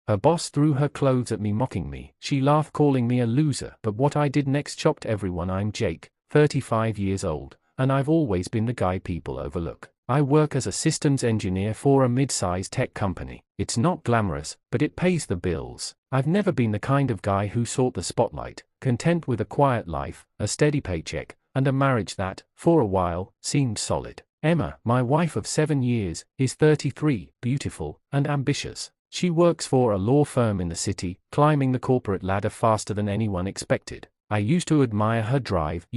Her boss threw her clothes at me, mocking me. She laughed, calling me a loser. But what I did next shocked everyone. I'm Jake, 35 years old, and I've always been the guy people overlook. I work as a systems engineer for a mid-sized tech company. It's not glamorous, but it pays the bills. I've never been the kind of guy who sought the spotlight, content with a quiet life, a steady paycheck, and a marriage that, for a while, seemed solid. Emma, my wife of 7 years, is 33, beautiful, and ambitious. She works for a law firm in the city, climbing the corporate ladder faster than anyone expected. I used to admire her drive,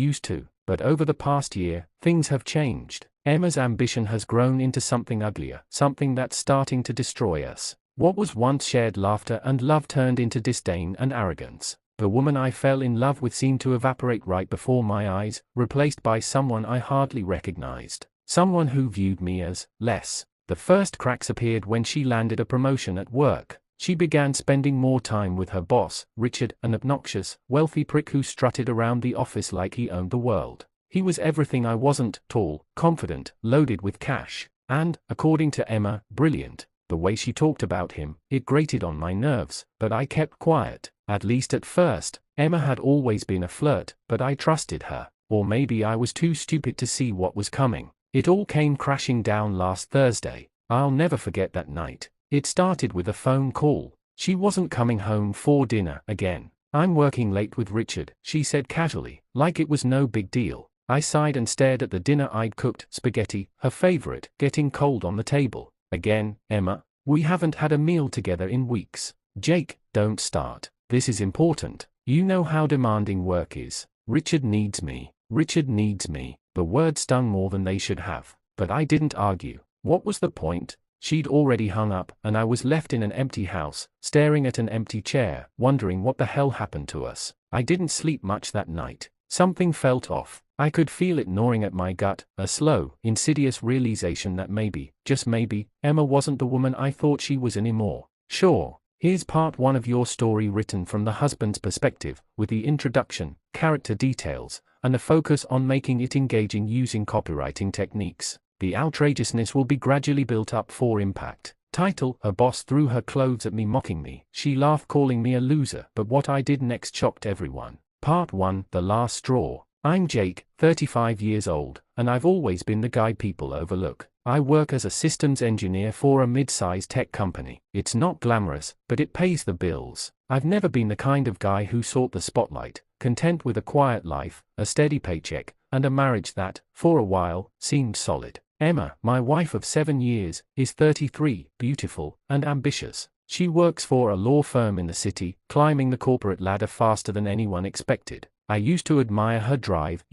but over the past year, things have changed. Emma's ambition has grown into something uglier, something that's starting to destroy us. What was once shared laughter and love turned into disdain and arrogance. The woman I fell in love with seemed to evaporate right before my eyes, replaced by someone I hardly recognized. Someone who viewed me as less. The first cracks appeared when she landed a promotion at work. She began spending more time with her boss, Richard, an obnoxious, wealthy prick who strutted around the office like he owned the world. He was everything I wasn't: tall, confident, loaded with cash, and, according to Emma, brilliant. The way she talked about him, it grated on my nerves, but I kept quiet. At least at first. Emma had always been a flirt, but I trusted her. Or maybe I was too stupid to see what was coming. It all came crashing down last Thursday. I'll never forget that night. It started with a phone call. She wasn't coming home for dinner again. I'm working late with Richard, she said casually, like it was no big deal. I sighed and stared at the dinner I'd cooked, spaghetti, her favorite, getting cold on the table. Again, Emma? We haven't had a meal together in weeks. Jake, don't start. This is important. You know how demanding work is. Richard needs me. Richard needs me. The words stung more than they should have. But I didn't argue. What was the point? She'd already hung up, and I was left in an empty house, staring at an empty chair, wondering what the hell happened to us. I didn't sleep much that night. Something felt off. I could feel it gnawing at my gut, a slow, insidious realization that maybe, just maybe, Emma wasn't the woman I thought she was anymore. Sure. Here's part 1 of your story, written from the husband's perspective, with the introduction, character details, and a focus on making it engaging using copywriting techniques. The outrageousness will be gradually built up for impact. Title: Her boss threw her clothes at me, mocking me. She laughed, calling me a loser. But what I did next shocked everyone. Part 1: The Last Straw. I'm Jake, 35 years old, and I've always been the guy people overlook. I work as a systems engineer for a mid-sized tech company. It's not glamorous, but it pays the bills. I've never been the kind of guy who sought the spotlight, content with a quiet life, a steady paycheck, and a marriage that, for a while, seemed solid. Emma, my wife of 7 years, is 33, beautiful, and ambitious. She works for a law firm in the city, climbing the corporate ladder faster than anyone expected. I used to admire her drive,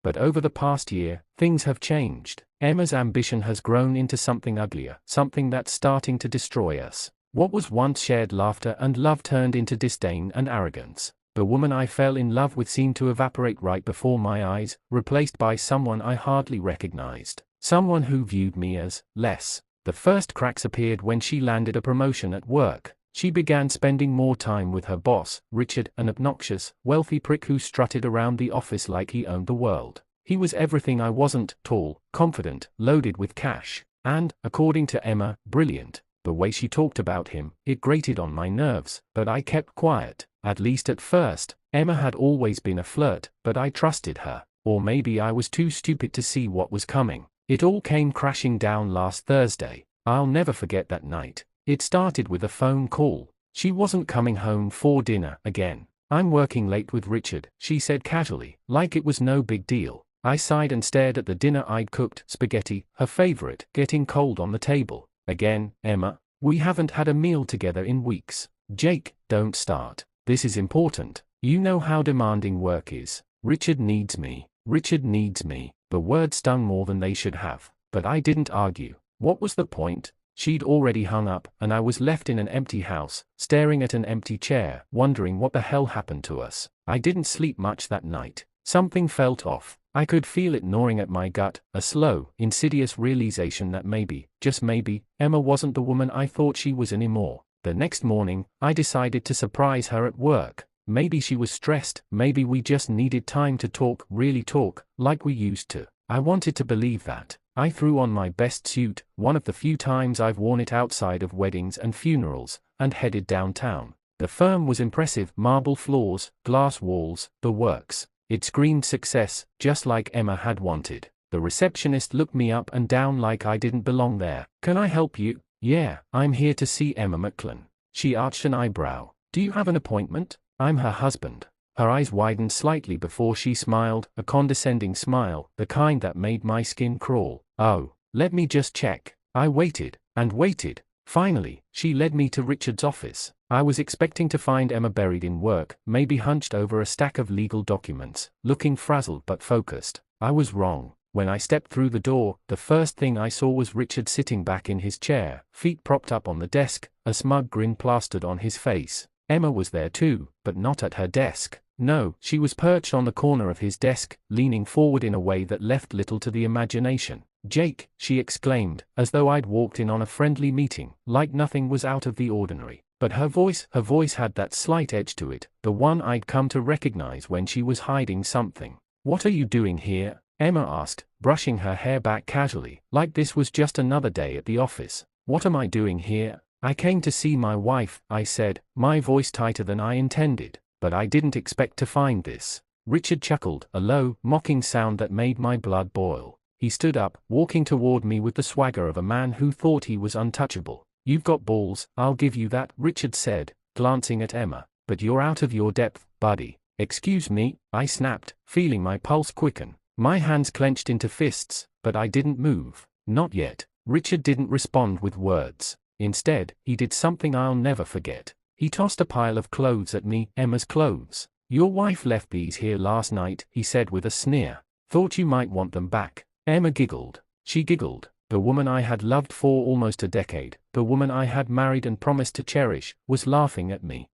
but over the past year, things have changed. Emma's ambition has grown into something uglier, something that's starting to destroy us. What was once shared laughter and love turned into disdain and arrogance. The woman I fell in love with seemed to evaporate right before my eyes, replaced by someone I hardly recognized. Someone who viewed me as less. The first cracks appeared when she landed a promotion at work. She began spending more time with her boss, Richard, an obnoxious, wealthy prick who strutted around the office like he owned the world. He was everything I wasn't: tall, confident, loaded with cash, and, according to Emma, brilliant. The way she talked about him, it grated on my nerves, but I kept quiet. At least at first. Emma had always been a flirt, but I trusted her. Or maybe I was too stupid to see what was coming. It all came crashing down last Thursday. I'll never forget that night. It started with a phone call. She wasn't coming home for dinner again. I'm working late with Richard, she said casually, like it was no big deal. I sighed and stared at the dinner I'd cooked, spaghetti, her favorite, getting cold on the table. Again, Emma? We haven't had a meal together in weeks. Jake, don't start. This is important. You know how demanding work is. Richard needs me. Richard needs me. The words stung more than they should have. But I didn't argue. What was the point? She'd already hung up, and I was left in an empty house, staring at an empty chair, wondering what the hell happened to us. I didn't sleep much that night. Something felt off. I could feel it gnawing at my gut, a slow, insidious realization that maybe, just maybe, Emma wasn't the woman I thought she was anymore. The next morning, I decided to surprise her at work. Maybe she was stressed, maybe we just needed time to talk, really talk, like we used to. I wanted to believe that. I threw on my best suit, one of the few times I've worn it outside of weddings and funerals, and headed downtown. The firm was impressive: marble floors, glass walls, the works. It screamed success, just like Emma had wanted. The receptionist looked me up and down like I didn't belong there. "Can I help you?" "Yeah, I'm here to see Emma McClellan." She arched an eyebrow. "Do you have an appointment?" "I'm her husband." Her eyes widened slightly before she smiled, a condescending smile, the kind that made my skin crawl. "Oh, let me just check." I waited, and waited. Finally, she led me to Richard's office. I was expecting to find Emma buried in work, maybe hunched over a stack of legal documents, looking frazzled but focused. I was wrong. When I stepped through the door, the first thing I saw was Richard sitting back in his chair, feet propped up on the desk, a smug grin plastered on his face. Emma was there too, but not at her desk. No, she was perched on the corner of his desk, leaning forward in a way that left little to the imagination. "Jake," she exclaimed, as though I'd walked in on a friendly meeting, like nothing was out of the ordinary. But her voice had that slight edge to it, the one I'd come to recognize when she was hiding something. "What are you doing here?" Emma asked, brushing her hair back casually, like this was just another day at the office. "What am I doing here?" "I came to see my wife," I said, my voice tighter than I intended. "But I didn't expect to find this." Richard chuckled, a low, mocking sound that made my blood boil. He stood up, walking toward me with the swagger of a man who thought he was untouchable. "You've got balls, I'll give you that," Richard said, glancing at Emma. "But you're out of your depth, buddy." "Excuse me," I snapped, feeling my pulse quicken. My hands clenched into fists, but I didn't move. "Not yet." Richard didn't respond with words. Instead, he did something I'll never forget. He tossed a pile of clothes at me, Emma's clothes. "Your wife left these here last night," he said with a sneer. "Thought you might want them back." Emma giggled. She giggled. The woman I had loved for almost a decade, the woman I had married and promised to cherish, was laughing at me.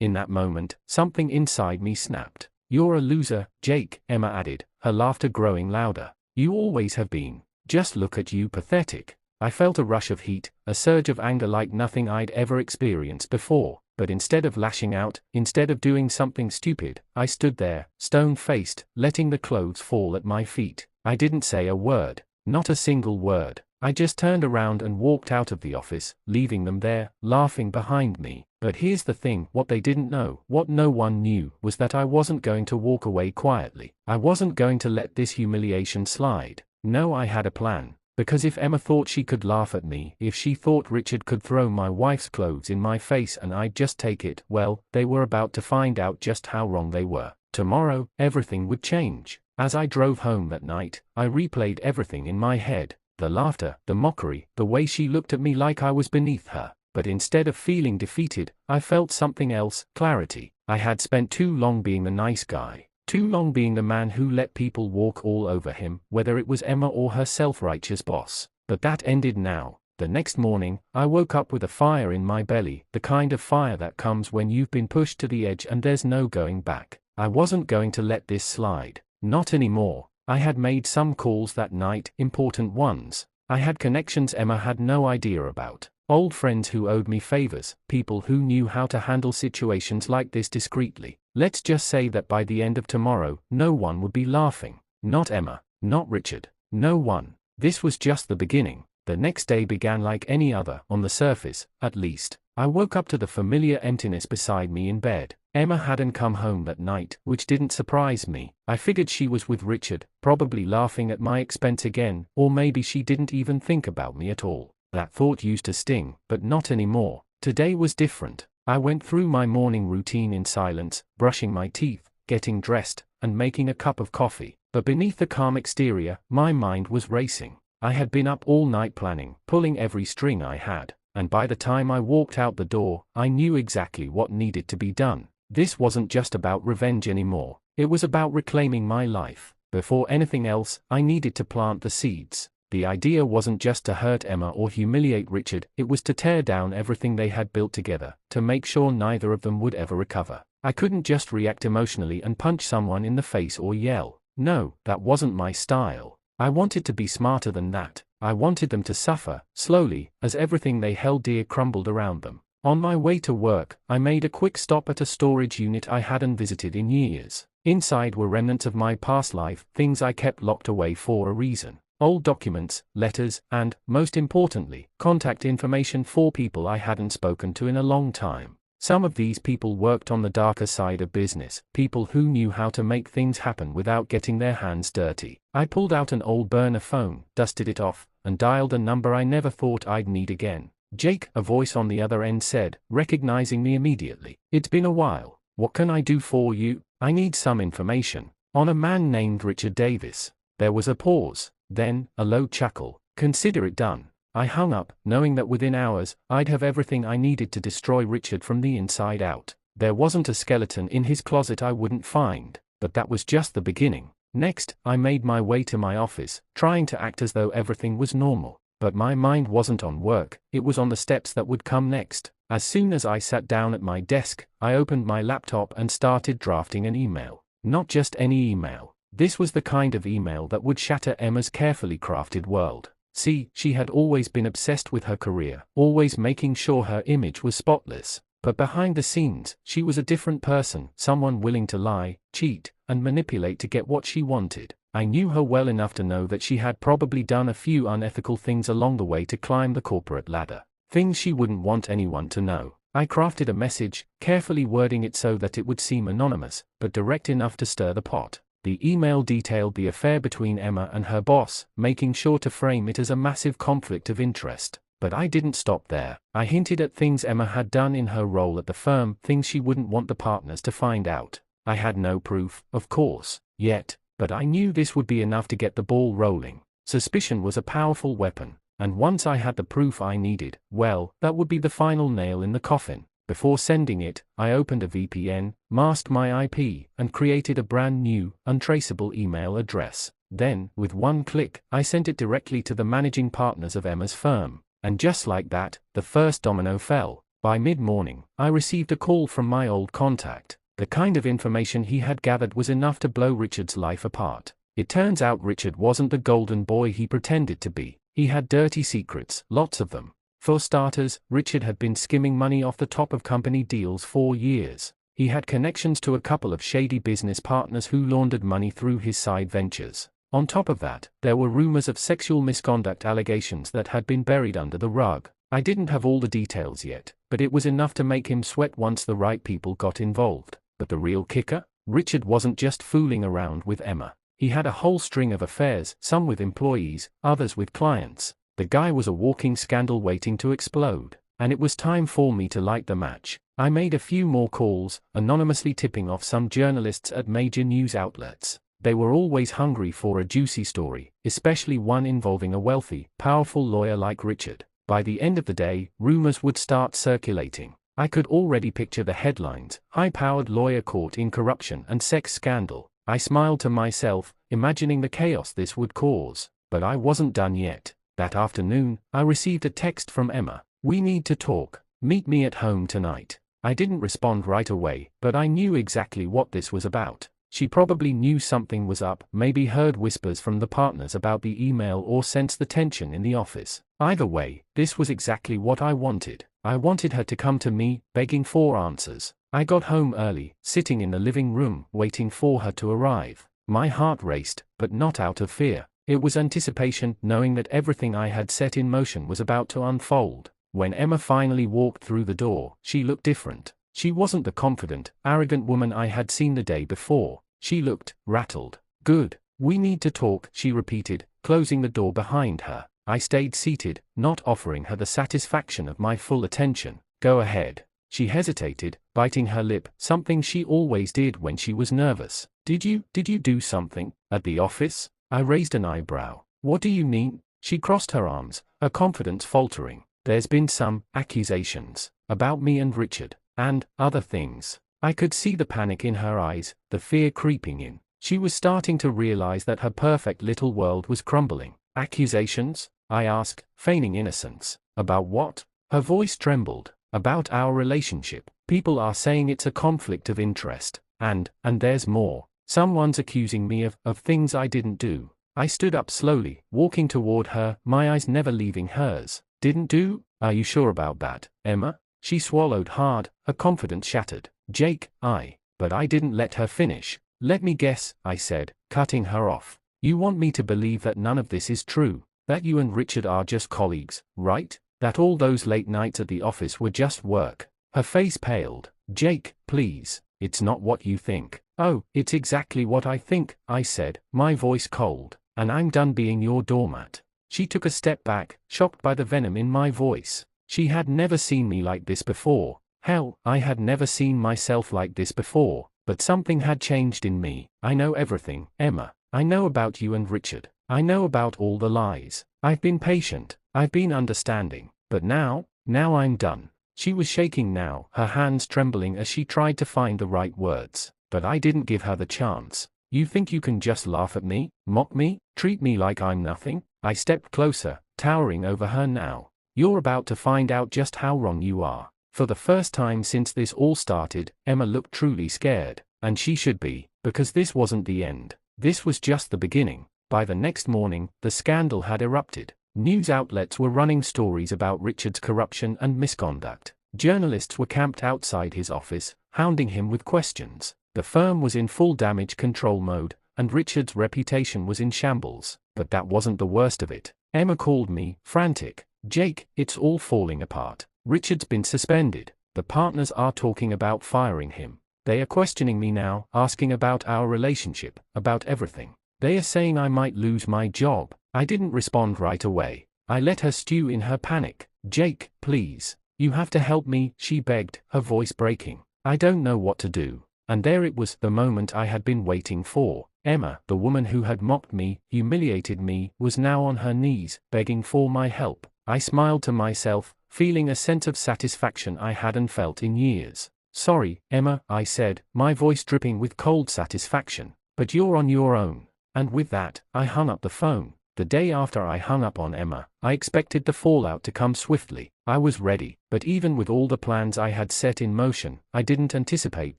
In that moment, something inside me snapped. "You're a loser, Jake," Emma added, her laughter growing louder. "You always have been. Just look at you, pathetic." I felt a rush of heat, a surge of anger like nothing I'd ever experienced before. But instead of lashing out, instead of doing something stupid, I stood there, stone-faced, letting the clothes fall at my feet. I didn't say a word. Not a single word. I just turned around and walked out of the office, leaving them there, laughing behind me. But here's the thing, what they didn't know, what no one knew, was that I wasn't going to walk away quietly. I wasn't going to let this humiliation slide. No, I had a plan. Because if Emma thought she could laugh at me, if she thought Richard could throw my wife's clothes in my face and I'd just take it, well, they were about to find out just how wrong they were. Tomorrow, everything would change. As I drove home that night, I replayed everything in my head. The laughter, the mockery, the way she looked at me like I was beneath her. But instead of feeling defeated, I felt something else: clarity. I had spent too long being the nice guy. Too long being the man who let people walk all over him, whether it was Emma or her self-righteous boss. But that ended now. The next morning, I woke up with a fire in my belly, the kind of fire that comes when you've been pushed to the edge and there's no going back. I wasn't going to let this slide. Not anymore. I had made some calls that night, important ones. I had connections Emma had no idea about. Old friends who owed me favors, people who knew how to handle situations like this discreetly. Let's just say that by the end of tomorrow, no one would be laughing. Not Emma, not Richard, no one. This was just the beginning. The next day began like any other, on the surface, at least. I woke up to the familiar emptiness beside me in bed. Emma hadn't come home that night, which didn't surprise me. I figured she was with Richard, probably laughing at my expense again, or maybe she didn't even think about me at all. That thought used to sting, but not anymore. Today was different. I went through my morning routine in silence, brushing my teeth, getting dressed, and making a cup of coffee. But beneath the calm exterior, my mind was racing. I had been up all night planning, pulling every string I had, and by the time I walked out the door, I knew exactly what needed to be done. This wasn't just about revenge anymore. It was about reclaiming my life. Before anything else, I needed to plant the seeds. The idea wasn't just to hurt Emma or humiliate Richard, it was to tear down everything they had built together, to make sure neither of them would ever recover. I couldn't just react emotionally and punch someone in the face or yell. No, that wasn't my style. I wanted to be smarter than that. I wanted them to suffer, slowly, as everything they held dear crumbled around them. On my way to work, I made a quick stop at a storage unit I hadn't visited in years. Inside were remnants of my past life, things I kept locked away for a reason. old documents, letters, and, most importantly, contact information for people I hadn't spoken to in a long time. Some of these people worked on the darker side of business, people who knew how to make things happen without getting their hands dirty. I pulled out an old burner phone, dusted it off, and dialed a number I never thought I'd need again. "Jake," a voice on the other end said, recognizing me immediately. "It's been a while. What can I do for you?" "I need some information on a man named Richard Davis." There was a pause, then a low chuckle. "Consider it done." I hung up, knowing that within hours, I'd have everything I needed to destroy Richard from the inside out. There wasn't a skeleton in his closet I wouldn't find, but that was just the beginning. Next, I made my way to my office, trying to act as though everything was normal. But my mind wasn't on work, it was on the steps that would come next. As soon as I sat down at my desk, I opened my laptop and started drafting an email. Not just any email. This was the kind of email that would shatter Emma's carefully crafted world. See, she had always been obsessed with her career, always making sure her image was spotless. But behind the scenes, she was a different person, someone willing to lie, cheat, and manipulate to get what she wanted. I knew her well enough to know that she had probably done a few unethical things along the way to climb the corporate ladder. Things she wouldn't want anyone to know. I crafted a message, carefully wording it so that it would seem anonymous, but direct enough to stir the pot. The email detailed the affair between Emma and her boss, making sure to frame it as a massive conflict of interest. But I didn't stop there. I hinted at things Emma had done in her role at the firm, things she wouldn't want the partners to find out. I had no proof, of course, yet, but I knew this would be enough to get the ball rolling. Suspicion was a powerful weapon, and once I had the proof I needed, well, that would be the final nail in the coffin. Before sending it, I opened a VPN, masked my IP, and created a brand new, untraceable email address. Then, with one click, I sent it directly to the managing partners of Emma's firm. And just like that, the first domino fell. By mid-morning, I received a call from my old contact. The kind of information he had gathered was enough to blow Richard's life apart. It turns out Richard wasn't the golden boy he pretended to be. He had dirty secrets, lots of them. For starters, Richard had been skimming money off the top of company deals for years. He had connections to a couple of shady business partners who laundered money through his side ventures. On top of that, there were rumors of sexual misconduct allegations that had been buried under the rug. I didn't have all the details yet, but it was enough to make him sweat once the right people got involved. But the real kicker? Richard wasn't just fooling around with Emma. He had a whole string of affairs, some with employees, others with clients. The guy was a walking scandal waiting to explode. And it was time for me to light the match. I made a few more calls, anonymously tipping off some journalists at major news outlets. They were always hungry for a juicy story, especially one involving a wealthy, powerful lawyer like Richard. By the end of the day, rumors would start circulating. I could already picture the headlines: high-powered lawyer caught in corruption and sex scandal. I smiled to myself, imagining the chaos this would cause. But I wasn't done yet. That afternoon, I received a text from Emma. "We need to talk. Meet me at home tonight." I didn't respond right away, but I knew exactly what this was about. She probably knew something was up, maybe heard whispers from the partners about the email or sensed the tension in the office. Either way, this was exactly what I wanted. I wanted her to come to me, begging for answers. I got home early, sitting in the living room, waiting for her to arrive. My heart raced, but not out of fear. It was anticipation, knowing that everything I had set in motion was about to unfold. When Emma finally walked through the door, she looked different. She wasn't the confident, arrogant woman I had seen the day before. She looked rattled. "Good. We need to talk," she repeated, closing the door behind her. I stayed seated, not offering her the satisfaction of my full attention. "Go ahead." She hesitated, biting her lip, something she always did when she was nervous. Did you do something at the office?" I raised an eyebrow. "What do you mean?" She crossed her arms, her confidence faltering. "There's been some accusations about me and Richard, and other things." I could see the panic in her eyes, the fear creeping in. She was starting to realize that her perfect little world was crumbling. "Accusations?" I asked, feigning innocence. "About what?" Her voice trembled. "About our relationship. People are saying it's a conflict of interest. And there's more. Someone's accusing me of things I didn't do." I stood up slowly, walking toward her, my eyes never leaving hers. "Didn't do? Are you sure about that, Emma?" She swallowed hard, her confidence shattered. "Jake, but I didn't let her finish." "Let me guess," I said, cutting her off. You want me to believe that none of this is true, that you and Richard are just colleagues, right? That all those late nights at the office were just work?" Her face paled. "Jake, please, it's not what you think." "Oh, it's exactly what I think," I said, my voice cold, "and I'm done being your doormat." She took a step back, shocked by the venom in my voice. She had never seen me like this before. Hell, I had never seen myself like this before, but something had changed in me. "I know everything, Emma. I know about you and Richard. I know about all the lies. I've been patient, I've been understanding, but now I'm done." She was shaking now, her hands trembling as she tried to find the right words, but I didn't give her the chance. "You think you can just laugh at me, mock me, treat me like I'm nothing?" I stepped closer, towering over her now. "You're about to find out just how wrong you are." For the first time since this all started, Emma looked truly scared, and she should be, because this wasn't the end. This was just the beginning. By the next morning, the scandal had erupted. News outlets were running stories about Richard's corruption and misconduct. Journalists were camped outside his office, hounding him with questions. The firm was in full damage control mode, and Richard's reputation was in shambles. But that wasn't the worst of it. Emma called me, frantic. "Jake, it's all falling apart. Richard's been suspended. The partners are talking about firing him. They are questioning me now, asking about our relationship, about everything. They are saying I might lose my job." I didn't respond right away. I let her stew in her panic. "Jake, please. You have to help me," she begged, her voice breaking. "I don't know what to do." And there it was, the moment I had been waiting for. Emma, the woman who had mocked me, humiliated me, was now on her knees, begging for my help. I smiled to myself, feeling a sense of satisfaction I hadn't felt in years. "Sorry, Emma," I said, my voice dripping with cold satisfaction, "but you're on your own." And with that, I hung up the phone. The day after I hung up on Emma, I expected the fallout to come swiftly. I was ready, but even with all the plans I had set in motion, I didn't anticipate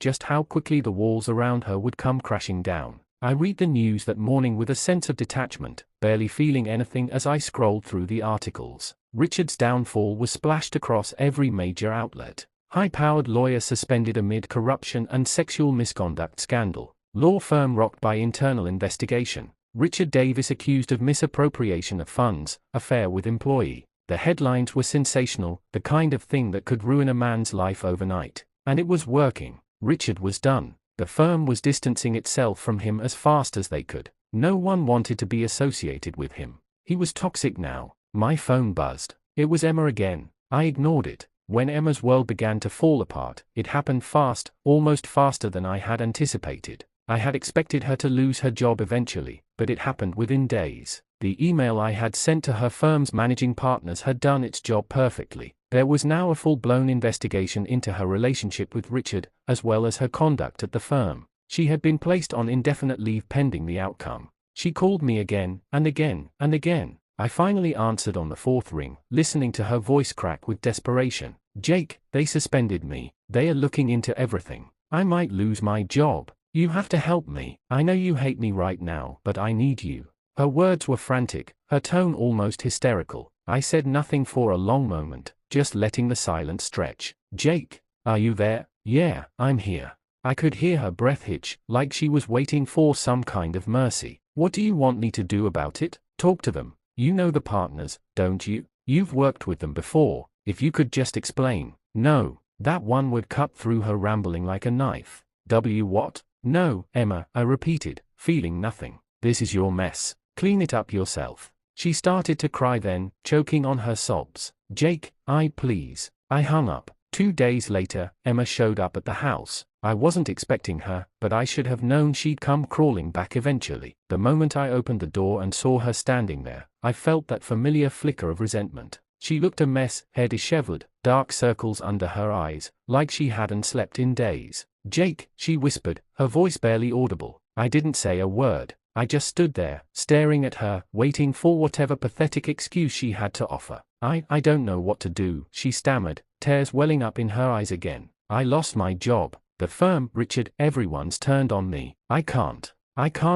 just how quickly the walls around her would come crashing down. I read the news that morning with a sense of detachment, barely feeling anything as I scrolled through the articles. Richard's downfall was splashed across every major outlet. High-powered lawyer suspended amid corruption and sexual misconduct scandal. Law firm rocked by internal investigation. Richard Davis accused of misappropriation of funds, affair with employee. The headlines were sensational, the kind of thing that could ruin a man's life overnight. And it was working. Richard was done. The firm was distancing itself from him as fast as they could. No one wanted to be associated with him. He was toxic now. My phone buzzed. It was Emma again. I ignored it. When Emma's world began to fall apart, it happened fast, almost faster than I had anticipated. I had expected her to lose her job eventually, but it happened within days. The email I had sent to her firm's managing partners had done its job perfectly. There was now a full-blown investigation into her relationship with Richard, as well as her conduct at the firm. She had been placed on indefinite leave pending the outcome. She called me again, and again, and again. I finally answered on the fourth ring, listening to her voice crack with desperation. "Jake, they suspended me. They are looking into everything. I might lose my job. You have to help me. I know you hate me right now, but I need you." Her words were frantic, her tone almost hysterical. I said nothing for a long moment, just letting the silence stretch. "Jake, are you there?" "Yeah, I'm here." I could hear her breath hitch, like she was waiting for some kind of mercy. "What do you want me to do about it?" "Talk to them. You know the partners, don't you? You've worked with them before. If you could just explain." "No." That one would cut through her rambling like a knife. What? "No, Emma," I repeated, feeling nothing. "This is your mess. Clean it up yourself." She started to cry then, choking on her sobs. "Jake, please." I hung up. 2 days later, Emma showed up at the house. I wasn't expecting her, but I should have known she'd come crawling back eventually. The moment I opened the door and saw her standing there, I felt that familiar flicker of resentment. She looked a mess, hair disheveled, dark circles under her eyes, like she hadn't slept in days. "Jake," she whispered, her voice barely audible. I didn't say a word. I just stood there, staring at her, waiting for whatever pathetic excuse she had to offer. I don't know what to do," she stammered, tears welling up in her eyes again. "I lost my job. The firm, Richard, everyone's turned on me. I can't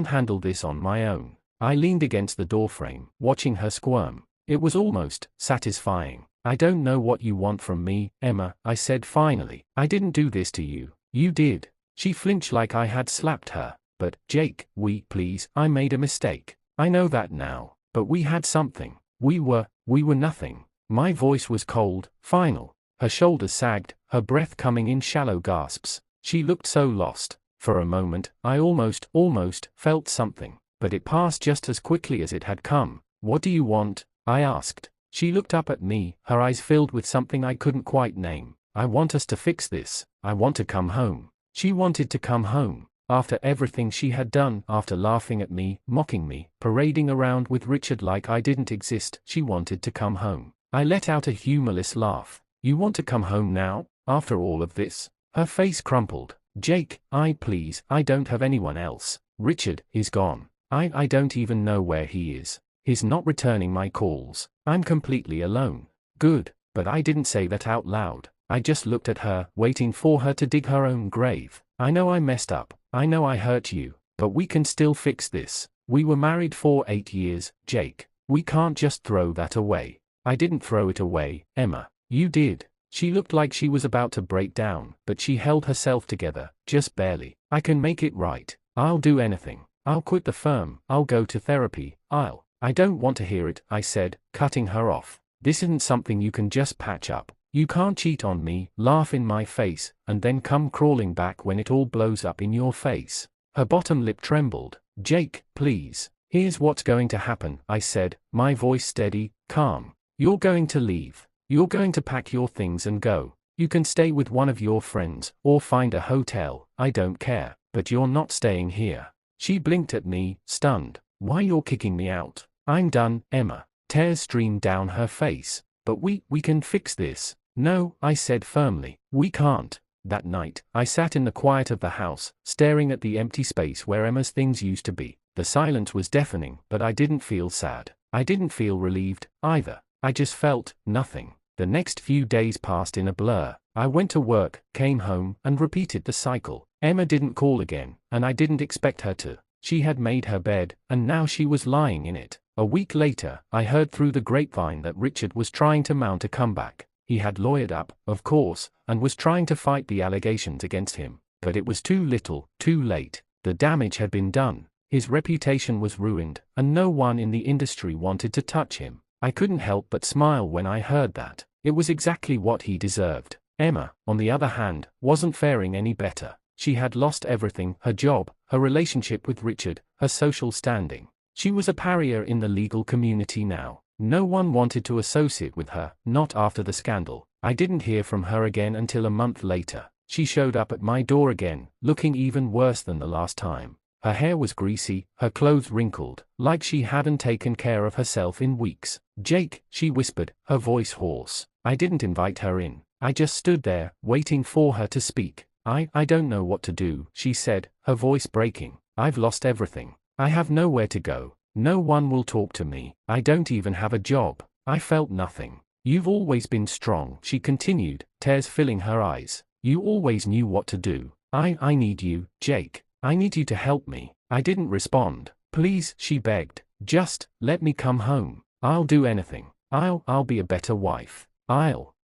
handle this on my own." I leaned against the doorframe, watching her squirm. It was almost satisfying. "I don't know what you want from me, Emma," I said finally. "I didn't do this to you." "You did." She flinched like I had slapped her. But, Jake, please, I made a mistake. I know that now. But we had something. We were nothing. My voice was cold, final. Her shoulders sagged, her breath coming in shallow gasps. She looked so lost. For a moment, I almost felt something. But it passed just as quickly as it had come. What do you want? I asked. She looked up at me, her eyes filled with something I couldn't quite name. I want us to fix this. I want to come home. She wanted to come home. After everything she had done, after laughing at me, mocking me, parading around with Richard like I didn't exist, she wanted to come home. I let out a humorless laugh. You want to come home now? After all of this? Her face crumpled. Jake, I don't have anyone else. Richard is gone. I don't even know where he is. He's not returning my calls. I'm completely alone. Good, but I didn't say that out loud. I just looked at her, waiting for her to dig her own grave. I know I messed up. I know I hurt you. But we can still fix this. We were married for 8 years, Jake. We can't just throw that away. I didn't throw it away, Emma. You did. She looked like she was about to break down, but she held herself together, just barely. I can make it right. I'll do anything. I'll quit the firm. I'll go to therapy. I don't want to hear it, I said, cutting her off. This isn't something you can just patch up. You can't cheat on me, laugh in my face, and then come crawling back when it all blows up in your face. Her bottom lip trembled. Jake, please. Here's what's going to happen, I said, my voice steady, calm. You're going to leave. You're going to pack your things and go. You can stay with one of your friends, or find a hotel, I don't care, but you're not staying here. She blinked at me, stunned. Why you're kicking me out? I'm done, Emma. Tears streamed down her face. But we can fix this. No, I said firmly. We can't. That night, I sat in the quiet of the house, staring at the empty space where Emma's things used to be. The silence was deafening, but I didn't feel sad. I didn't feel relieved, either. I just felt nothing. The next few days passed in a blur. I went to work, came home, and repeated the cycle. Emma didn't call again, and I didn't expect her to. She had made her bed, and now she was lying in it. A week later, I heard through the grapevine that Richard was trying to mount a comeback. He had lawyered up, of course, and was trying to fight the allegations against him. But it was too little, too late. The damage had been done. His reputation was ruined, and no one in the industry wanted to touch him. I couldn't help but smile when I heard that. It was exactly what he deserved. Emma, on the other hand, wasn't faring any better. She had lost everything: her job, her relationship with Richard, her social standing. She was a pariah in the legal community now. No one wanted to associate with her, not after the scandal. I didn't hear from her again until a month later. She showed up at my door again, looking even worse than the last time. Her hair was greasy, her clothes wrinkled, like she hadn't taken care of herself in weeks. Jake, she whispered, her voice hoarse. I didn't invite her in. I just stood there, waiting for her to speak. I don't know what to do, she said, her voice breaking. I've lost everything. I have nowhere to go. No one will talk to me. I don't even have a job. I felt nothing. You've always been strong, she continued, tears filling her eyes. You always knew what to do. I need you, Jake. I need you to help me. I didn't respond. Please, she begged. Just let me come home. I'll do anything. I'll be a better wife.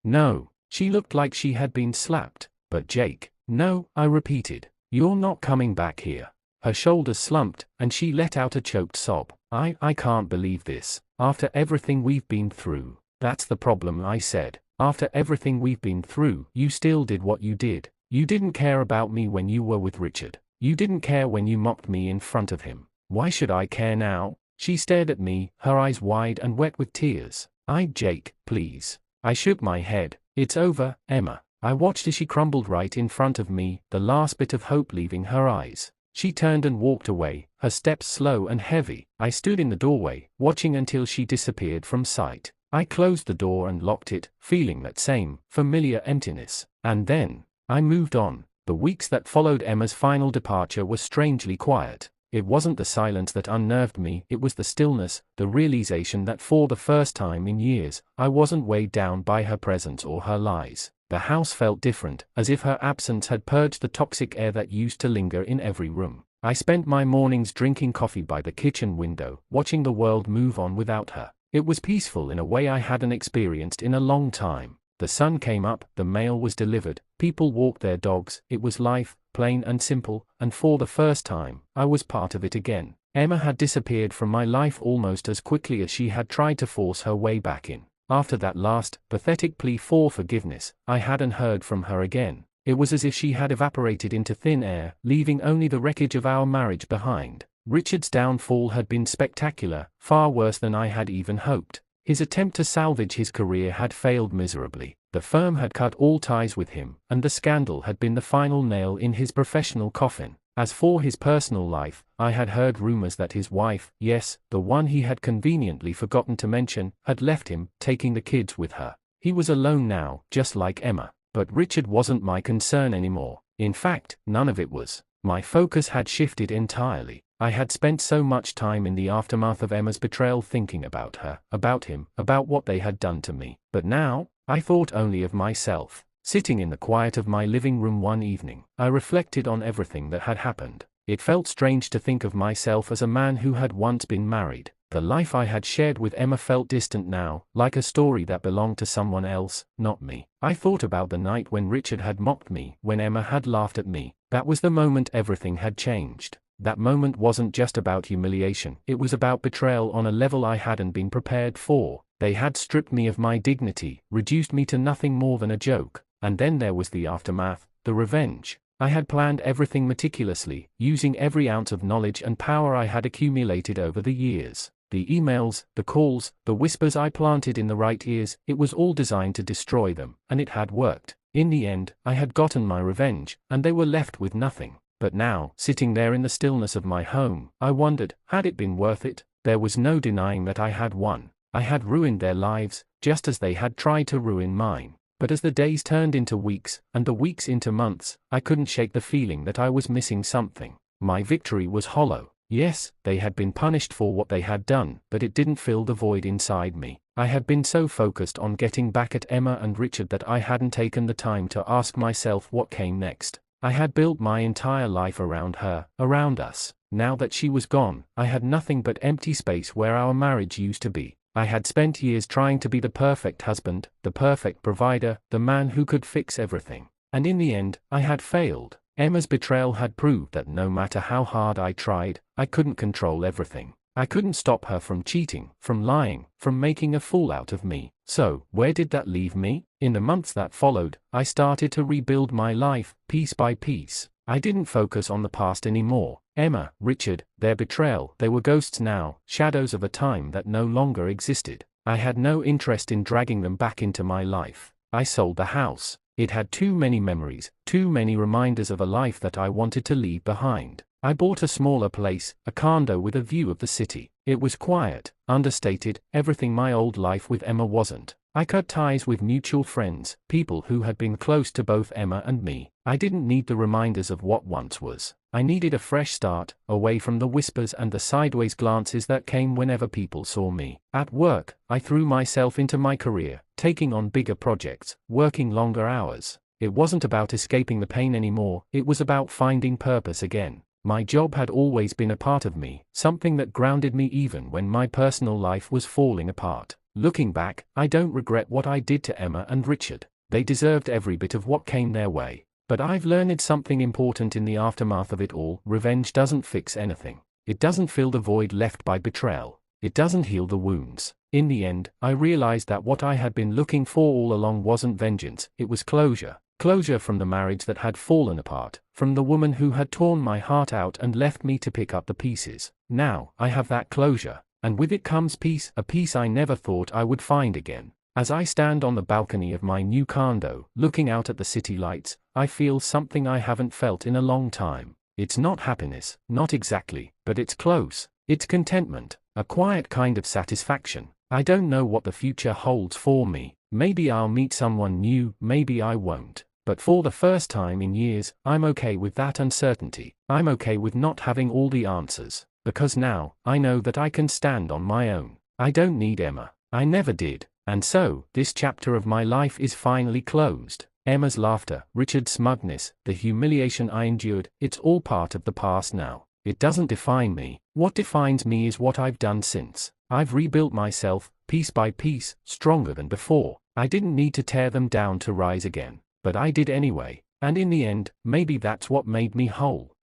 No. She looked like she had been slapped. But Jake, no, I repeated. You're not coming back here. Her shoulders slumped, and she let out a choked sob. I can't believe this. After everything we've been through. That's the problem, I said. After everything we've been through, you still did what you did. You didn't care about me when you were with Richard. You didn't care when you mocked me in front of him. Why should I care now? She stared at me, her eyes wide and wet with tears. Jake, please. I shook my head. It's over, Emma. I watched as she crumbled right in front of me, the last bit of hope leaving her eyes. She turned and walked away, her steps slow and heavy. I stood in the doorway, watching until she disappeared from sight. I closed the door and locked it, feeling that same, familiar emptiness. And then, I moved on. The weeks that followed Emma's final departure were strangely quiet. It wasn't the silence that unnerved me, it was the stillness, the realization that for the first time in years, I wasn't weighed down by her presence or her lies. The house felt different, as if her absence had purged the toxic air that used to linger in every room. I spent my mornings drinking coffee by the kitchen window, watching the world move on without her. It was peaceful in a way I hadn't experienced in a long time. The sun came up, the mail was delivered, people walked their dogs, it was life, plain and simple, and for the first time, I was part of it again. Emma had disappeared from my life almost as quickly as she had tried to force her way back in. After that last, pathetic plea for forgiveness, I hadn't heard from her again. It was as if she had evaporated into thin air, leaving only the wreckage of our marriage behind. Richard's downfall had been spectacular, far worse than I had even hoped. His attempt to salvage his career had failed miserably. The firm had cut all ties with him, and the scandal had been the final nail in his professional coffin. As for his personal life, I had heard rumors that his wife, yes, the one he had conveniently forgotten to mention, had left him, taking the kids with her. He was alone now, just like Emma. But Richard wasn't my concern anymore. In fact, none of it was. My focus had shifted entirely. I had spent so much time in the aftermath of Emma's betrayal thinking about her, about him, about what they had done to me. But now, I thought only of myself. Sitting in the quiet of my living room one evening, I reflected on everything that had happened. It felt strange to think of myself as a man who had once been married. The life I had shared with Emma felt distant now, like a story that belonged to someone else, not me. I thought about the night when Richard had mocked me, when Emma had laughed at me. That was the moment everything had changed. That moment wasn't just about humiliation, it was about betrayal on a level I hadn't been prepared for. They had stripped me of my dignity, reduced me to nothing more than a joke. And then there was the aftermath, the revenge. I had planned everything meticulously, using every ounce of knowledge and power I had accumulated over the years. The emails, the calls, the whispers I planted in the right ears, it was all designed to destroy them, and it had worked. In the end, I had gotten my revenge, and they were left with nothing. But now, sitting there in the stillness of my home, I wondered, had it been worth it? There was no denying that I had won. I had ruined their lives, just as they had tried to ruin mine. But as the days turned into weeks, and the weeks into months, I couldn't shake the feeling that I was missing something. My victory was hollow. Yes, they had been punished for what they had done, but it didn't fill the void inside me. I had been so focused on getting back at Emma and Richard that I hadn't taken the time to ask myself what came next. I had built my entire life around her, around us. Now that she was gone, I had nothing but empty space where our marriage used to be. I had spent years trying to be the perfect husband, the perfect provider, the man who could fix everything. And in the end, I had failed. Emma's betrayal had proved that no matter how hard I tried, I couldn't control everything. I couldn't stop her from cheating, from lying, from making a fool out of me. So, where did that leave me? In the months that followed, I started to rebuild my life, piece by piece. I didn't focus on the past anymore. Emma, Richard, their betrayal, they were ghosts now, shadows of a time that no longer existed. I had no interest in dragging them back into my life. I sold the house. It had too many memories, too many reminders of a life that I wanted to leave behind. I bought a smaller place, a condo with a view of the city. It was quiet, understated, everything my old life with Emma wasn't. I cut ties with mutual friends, people who had been close to both Emma and me. I didn't need the reminders of what once was. I needed a fresh start, away from the whispers and the sideways glances that came whenever people saw me. At work, I threw myself into my career, taking on bigger projects, working longer hours. It wasn't about escaping the pain anymore, it was about finding purpose again. My job had always been a part of me, something that grounded me even when my personal life was falling apart. Looking back, I don't regret what I did to Emma and Richard. They deserved every bit of what came their way. But I've learned something important in the aftermath of it all. Revenge doesn't fix anything. It doesn't fill the void left by betrayal. It doesn't heal the wounds. In the end, I realized that what I had been looking for all along wasn't vengeance, it was closure. Closure from the marriage that had fallen apart, from the woman who had torn my heart out and left me to pick up the pieces. Now, I have that closure. And with it comes peace, a peace I never thought I would find again. As I stand on the balcony of my new condo, looking out at the city lights, I feel something I haven't felt in a long time. It's not happiness, not exactly, but it's close. It's contentment, a quiet kind of satisfaction. I don't know what the future holds for me. Maybe I'll meet someone new, maybe I won't. But for the first time in years, I'm okay with that uncertainty. I'm okay with not having all the answers. Because now, I know that I can stand on my own. I don't need Emma. I never did. And so, this chapter of my life is finally closed. Emma's laughter, Richard's smugness, the humiliation I endured, it's all part of the past now. It doesn't define me. What defines me is what I've done since. I've rebuilt myself, piece by piece, stronger than before. I didn't need to tear them down to rise again, but I did anyway, and in the end, maybe that's what made me whole.